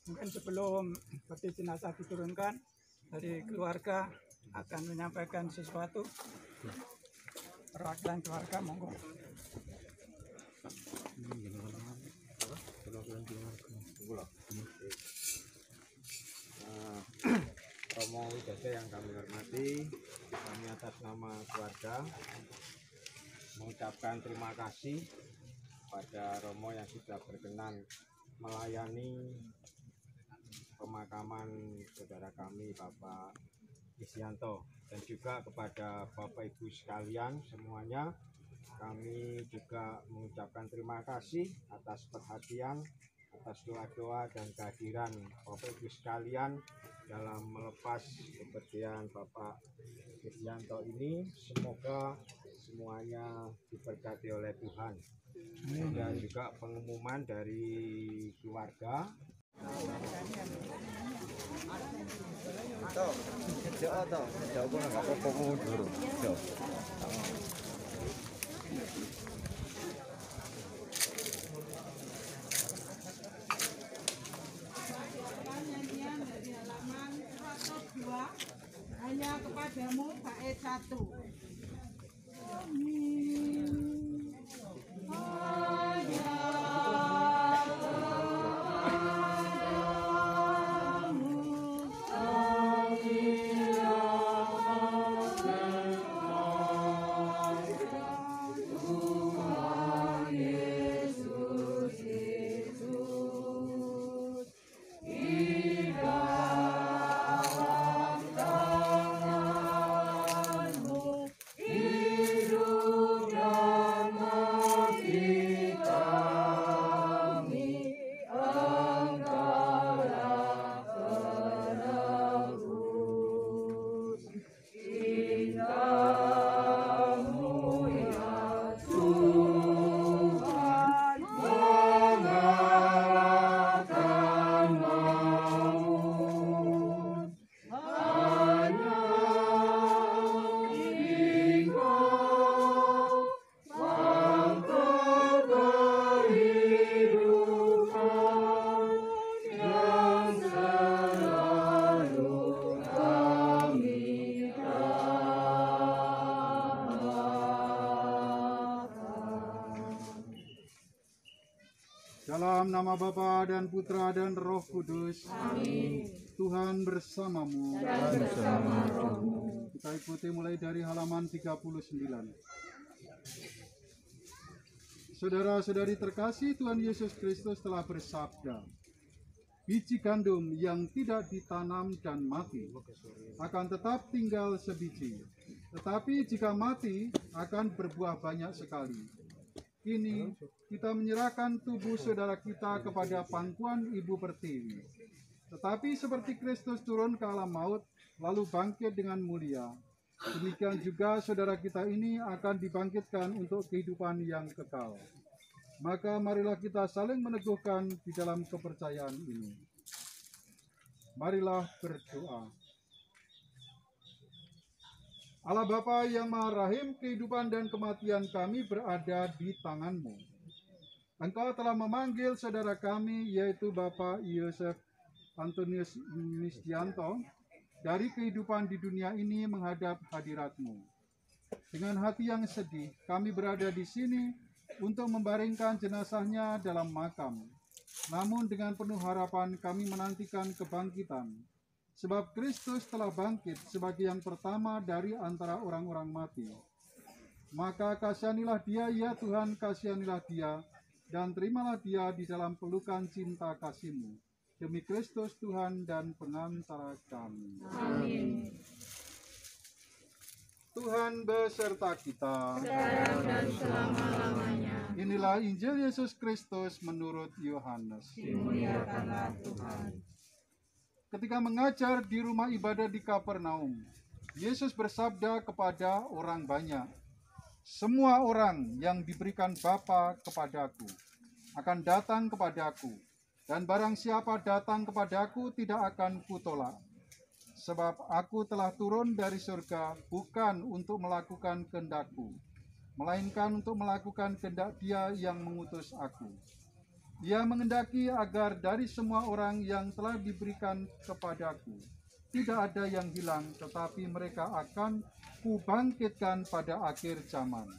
Speaker 4: Mungkin sebelum peti jenazah diturunkan dari keluarga akan menyampaikan sesuatu. Perwakilan keluarga, monggo.
Speaker 5: Romo Widodo yang kami hormati, kami atas nama keluarga mengucapkan terima kasih pada Romo yang sudah berkenan melayani pemakaman saudara kami Bapak Isyanto, dan juga kepada Bapak Ibu sekalian semuanya. Kami juga mengucapkan terima kasih atas perhatian, atas doa-doa dan kehadiran Bapak Ibu sekalian dalam melepas kepergian Bapak Isyanto ini. Semoga semuanya diberkati oleh Tuhan. Dan juga pengumuman dari keluarga.
Speaker 6: Nyanyian dari halaman 102, hanya kepadamu bait 1.
Speaker 3: Nama Bapa dan Putra dan Roh Kudus.
Speaker 2: Amin.
Speaker 3: Tuhan bersamamu.
Speaker 2: Dan bersama rohmu.
Speaker 3: Kita ikuti mulai dari halaman 39. Saudara-saudari terkasih, Tuhan Yesus Kristus telah bersabda, biji gandum yang tidak ditanam dan mati akan tetap tinggal sebiji, tetapi jika mati akan berbuah banyak sekali. Kini kita menyerahkan tubuh saudara kita kepada pangkuan Ibu Pertiwi. Tetapi seperti Kristus turun ke alam maut, lalu bangkit dengan mulia, demikian juga saudara kita ini akan dibangkitkan untuk kehidupan yang kekal. Maka marilah kita saling meneguhkan di dalam kepercayaan ini. Marilah berdoa. Allah Bapa yang Maha Rahim, kehidupan dan kematian kami berada di tangan-Mu. Engkau telah memanggil saudara kami, yaitu Bapak Yosef Antonius Misdianto, dari kehidupan di dunia ini menghadap hadirat-Mu. Dengan hati yang sedih, kami berada di sini untuk membaringkan jenazahnya dalam makam. Namun dengan penuh harapan kami menantikan kebangkitan. Sebab Kristus telah bangkit sebagai yang pertama dari antara orang-orang mati. Maka kasihanilah dia, ya Tuhan, kasihanilah dia, dan terimalah dia di dalam pelukan cinta kasih-Mu. Demi Kristus Tuhan dan pengantara kami.
Speaker 2: Amin.
Speaker 3: Tuhan beserta kita.
Speaker 2: Sekarang dan selama-lamanya.
Speaker 3: Inilah Injil Yesus Kristus menurut Yohanes.
Speaker 2: Dimuliakanlah Tuhan.
Speaker 3: Ketika mengajar di rumah ibadah di Kapernaum, Yesus bersabda kepada orang banyak, semua orang yang diberikan Bapa kepadaku akan datang kepadaku, dan barang siapa datang kepadaku tidak akan kutolak. Sebab aku telah turun dari surga bukan untuk melakukan kehendakku, melainkan untuk melakukan kehendak Dia yang mengutus aku. Ia mengendaki agar dari semua orang yang telah diberikan kepadaku, tidak ada yang hilang, tetapi mereka akan kubangkitkan pada akhir zaman.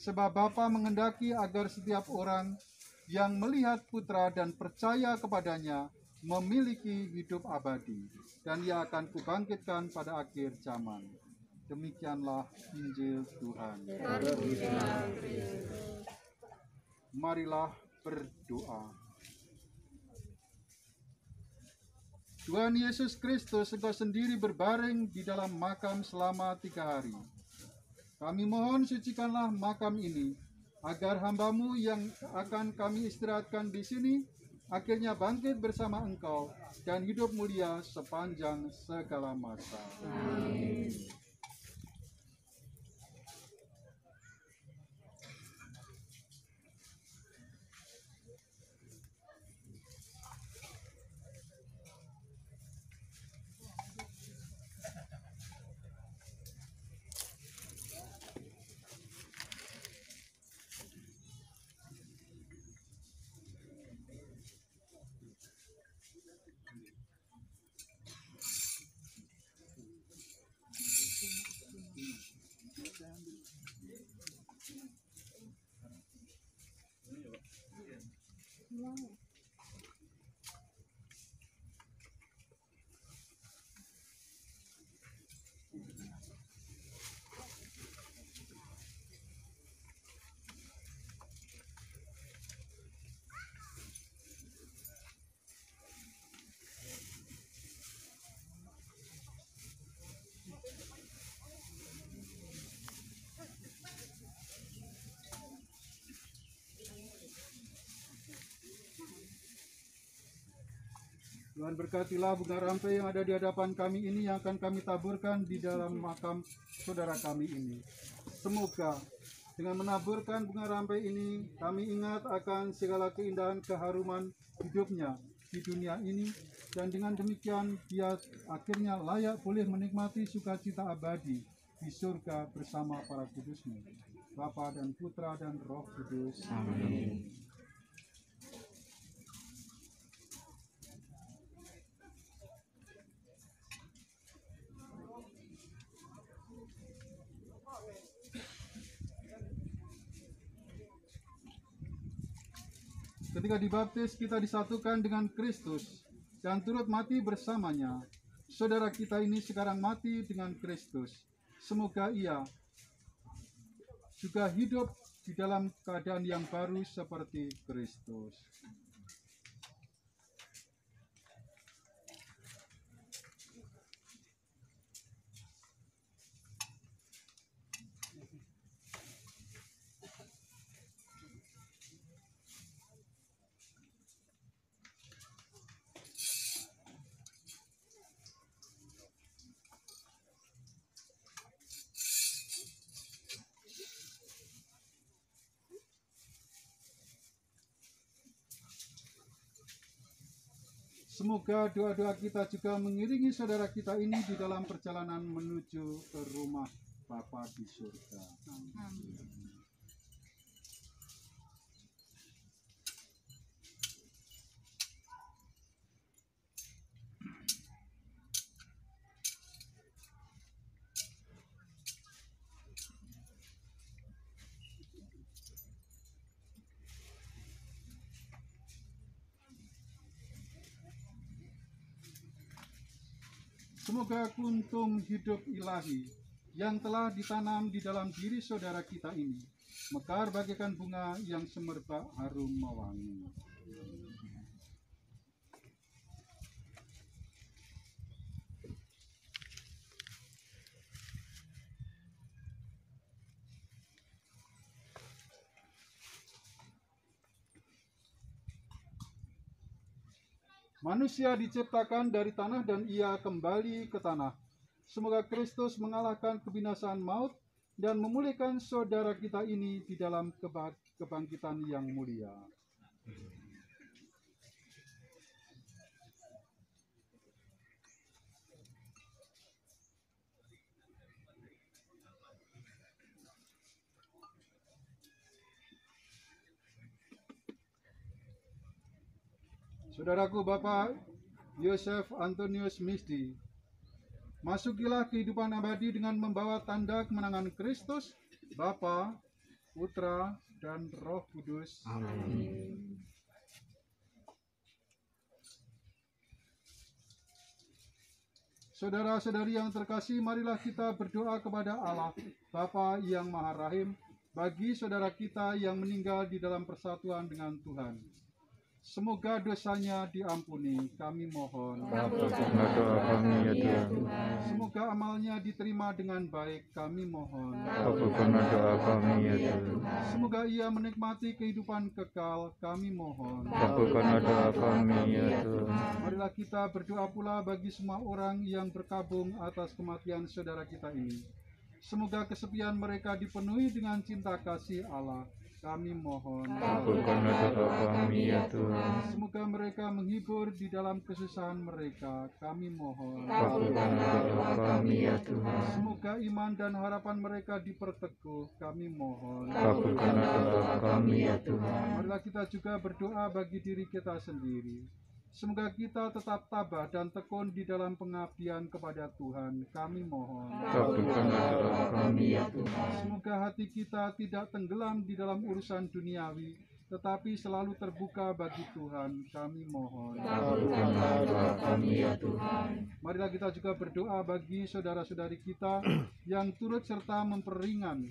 Speaker 3: Sebab Bapa mengendaki agar setiap orang yang melihat Putra dan percaya kepadanya memiliki hidup abadi, dan ia akan kubangkitkan pada akhir zaman. Demikianlah Injil Tuhan. Marilah berdoa. Tuhan Yesus Kristus, Engkau sendiri berbaring di dalam makam selama 3 hari. Kami mohon sucikanlah makam ini, agar hamba-Mu yang akan kami istirahatkan di sini, akhirnya bangkit bersama Engkau dan hidup mulia sepanjang segala masa.
Speaker 2: Amin.
Speaker 3: Tuhan berkatilah bunga rampai yang ada di hadapan kami ini, yang akan kami taburkan di dalam makam saudara kami ini. Semoga dengan menaburkan bunga rampai ini, kami ingat akan segala keindahan keharuman hidupnya di dunia ini, dan dengan demikian dia akhirnya layak boleh menikmati sukacita abadi di surga bersama para kudus-Mu, Bapa dan Putra dan Roh Kudus. Amin. Ketika dibaptis, kita disatukan dengan Kristus dan turut mati bersamanya. Saudara kita ini sekarang mati dengan Kristus. Semoga ia juga hidup di dalam keadaan yang baru seperti Kristus. Semoga doa-doa kita juga mengiringi saudara kita ini di dalam perjalanan menuju ke rumah Bapa di surga. Semoga kuntum hidup ilahi yang telah ditanam di dalam diri saudara kita ini mekar bagaikan bunga yang semerbak harum mewangi. Manusia diciptakan dari tanah dan ia kembali ke tanah. Semoga Kristus mengalahkan kebinasaan maut dan memulihkan saudara kita ini di dalam kebangkitan yang mulia. Saudaraku Bapak Yosef Antonius Misti, masukilah kehidupan abadi dengan membawa tanda kemenangan Kristus, Bapa, Putra, dan Roh Kudus.
Speaker 1: Amin.
Speaker 3: Saudara-saudari yang terkasih, marilah kita berdoa kepada Allah, Bapa yang Maha Rahim, bagi saudara kita yang meninggal di dalam persatuan dengan Tuhan. Semoga dosanya diampuni, kami mohon.
Speaker 1: Kabulkanlah doa kami ya Tuhan.
Speaker 3: Semoga amalnya diterima dengan baik, kami mohon.
Speaker 1: Kabulkanlah doa kami ya Tuhan.
Speaker 3: Semoga ia menikmati kehidupan kekal, kami mohon.
Speaker 1: Kabulkanlah doa kami ya Tuhan.
Speaker 3: Marilah kita berdoa pula bagi semua orang yang berkabung atas kematian saudara kita ini. Semoga kesepian mereka dipenuhi dengan cinta kasih Allah. Kami mohon.
Speaker 1: Kabulkanlah doa kami ya Tuhan.
Speaker 3: Semoga mereka menghibur di dalam kesusahan mereka. Kami mohon.
Speaker 1: Kabulkanlah doa kami ya Tuhan.
Speaker 3: Semoga iman dan harapan mereka diperteguh. Kami mohon.
Speaker 1: Kabulkanlah doa kami ya Tuhan.
Speaker 3: Marilah kita juga berdoa bagi diri kita sendiri. Semoga kita tetap tabah dan tekun di dalam pengabdian kepada Tuhan. Kami mohon.
Speaker 1: Kabulkanlah doa kami ya Tuhan.
Speaker 3: Semoga hati kita tidak tenggelam di dalam urusan duniawi, tetapi selalu terbuka bagi Tuhan. Kami mohon.
Speaker 1: Kabulkanlah doa kami ya Tuhan.
Speaker 3: Marilah kita juga berdoa bagi saudara-saudari kita yang turut serta memperingan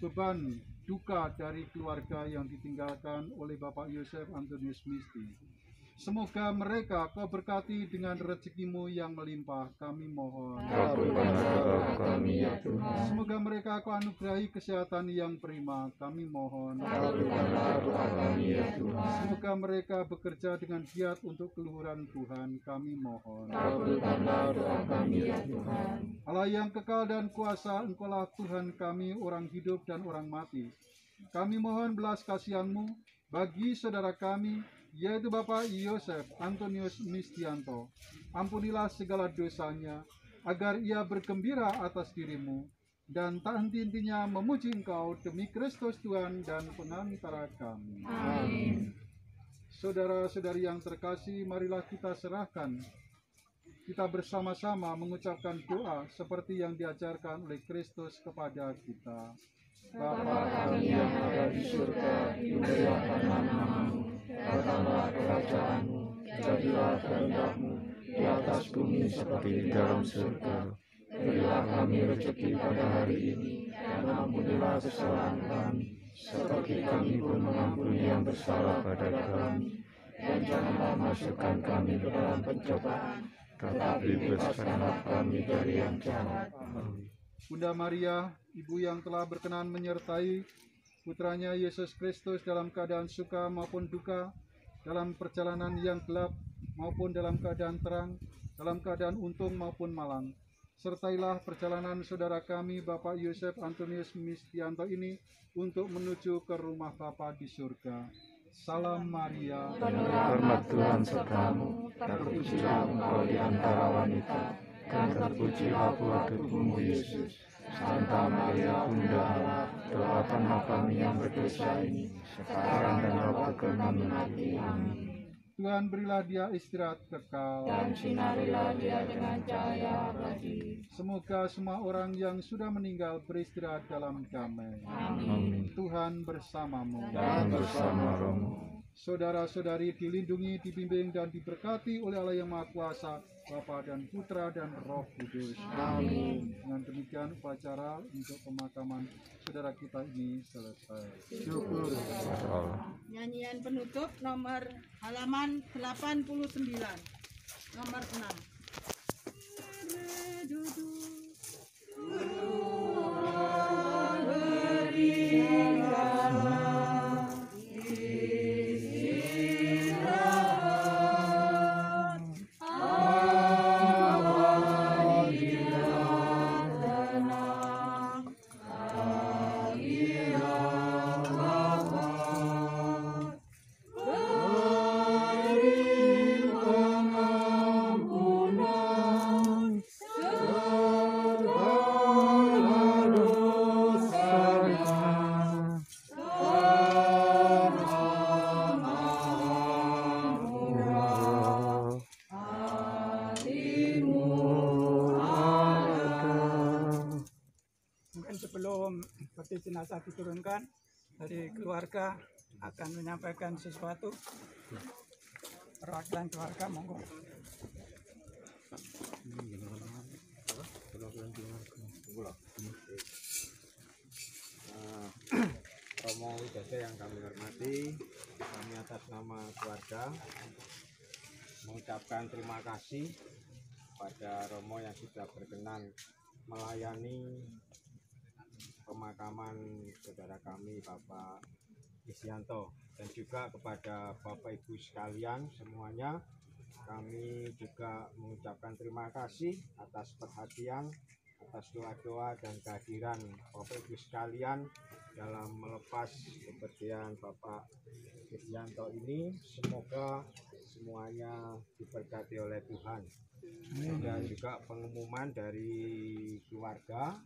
Speaker 3: beban duka dari keluarga yang ditinggalkan oleh Bapak Yosef Antonius Misti. Semoga mereka Kau berkati dengan rezekimu yang melimpah. Kami mohon.
Speaker 1: Kabulkanlah doa kami ya Tuhan.
Speaker 3: Semoga mereka Kau anugerahi kesehatan yang prima. Kami mohon.
Speaker 1: Kabulkanlah doa kami ya Tuhan.
Speaker 3: Semoga mereka bekerja dengan giat untuk keluhuran Tuhan. Kami mohon.
Speaker 1: Kabulkanlah doa kami ya Tuhan.
Speaker 3: Allah yang kekal dan kuasa, Engkaulah Tuhan kami, orang hidup dan orang mati. Kami mohon belas kasihan-Mu bagi saudara kami, yaitu Bapak Yosef Antonius Mistianto. Ampunilah segala dosanya, agar ia bergembira atas diri-Mu, dan tak henti-hentinya memuji Engkau demi Kristus Tuhan dan pengantara kami.
Speaker 2: Amin.
Speaker 3: Saudara-saudari yang terkasih, marilah kita serahkan. Kita bersama-sama mengucapkan doa seperti yang diajarkan oleh Kristus kepada kita.
Speaker 2: Bapa kami yang ada di surga, dimuliakanlah namamu.
Speaker 1: datanglah kerajaanmu, jadilah kehendak-Mu di atas bumi seperti di dalam surga. Berilah kami rezeki pada hari ini, dan ampunilah kesalahan kami, seperti kami pun mengampuni yang bersalah pada kami. Dan janganlah masukkan kami ke dalam pencobaan, tetapi bebaskanlah kami dari yang jahat. Amin.
Speaker 3: Bunda Maria, Ibu yang telah berkenan menyertai putranya Yesus Kristus dalam keadaan suka maupun duka, dalam perjalanan yang gelap maupun dalam keadaan terang, dalam keadaan untung maupun malang. Sertailah perjalanan saudara kami Bapak Yosef Antonius Mistianto ini untuk menuju ke rumah Bapa di surga. Salam Maria,
Speaker 1: Penuh rahmat Tuhan sertamu, terpujilah engkau di antara wanita, dan terpujilah buah tubuhmu Yesus. Santa Maria Bunda Allah, doakanlah kami yang berdosa ini, sekarang dan waktu kami mati. Amin.
Speaker 3: Tuhan berilah dia istirahat kekal.
Speaker 2: Dan sinarilah dia dengan cahaya abadi.
Speaker 3: Semoga semua orang yang sudah meninggal beristirahat dalam damai.
Speaker 1: Amin.
Speaker 3: Tuhan bersamamu.
Speaker 1: Dan bersama rohmu.
Speaker 3: Saudara-saudari dilindungi, dibimbing, dan diberkati oleh Allah yang Maha Kuasa, Bapa dan Putra dan Roh Kudus.
Speaker 1: Amin.
Speaker 3: Dengan demikian upacara untuk pemakaman saudara kita ini selesai. Syukur.
Speaker 6: Nyanyian penutup nomor halaman 89, nomor 6.
Speaker 4: Mungkin sebelum peti jenazah diturunkan dari keluarga akan menyampaikan sesuatu. Perwakilan keluarga, monggo.
Speaker 5: Romo Widodo yang kami hormati, kami atas nama keluarga mengucapkan terima kasih pada Romo yang sudah berkenan melayani pemakaman saudara kami Bapak Isyanto, dan juga kepada Bapak Ibu sekalian semuanya. Kami juga mengucapkan terima kasih atas perhatian, atas doa-doa dan kehadiran Bapak Ibu sekalian dalam melepas kepergian Bapak Isyanto ini. Semoga semuanya diberkati oleh Tuhan. Dan juga pengumuman dari keluarga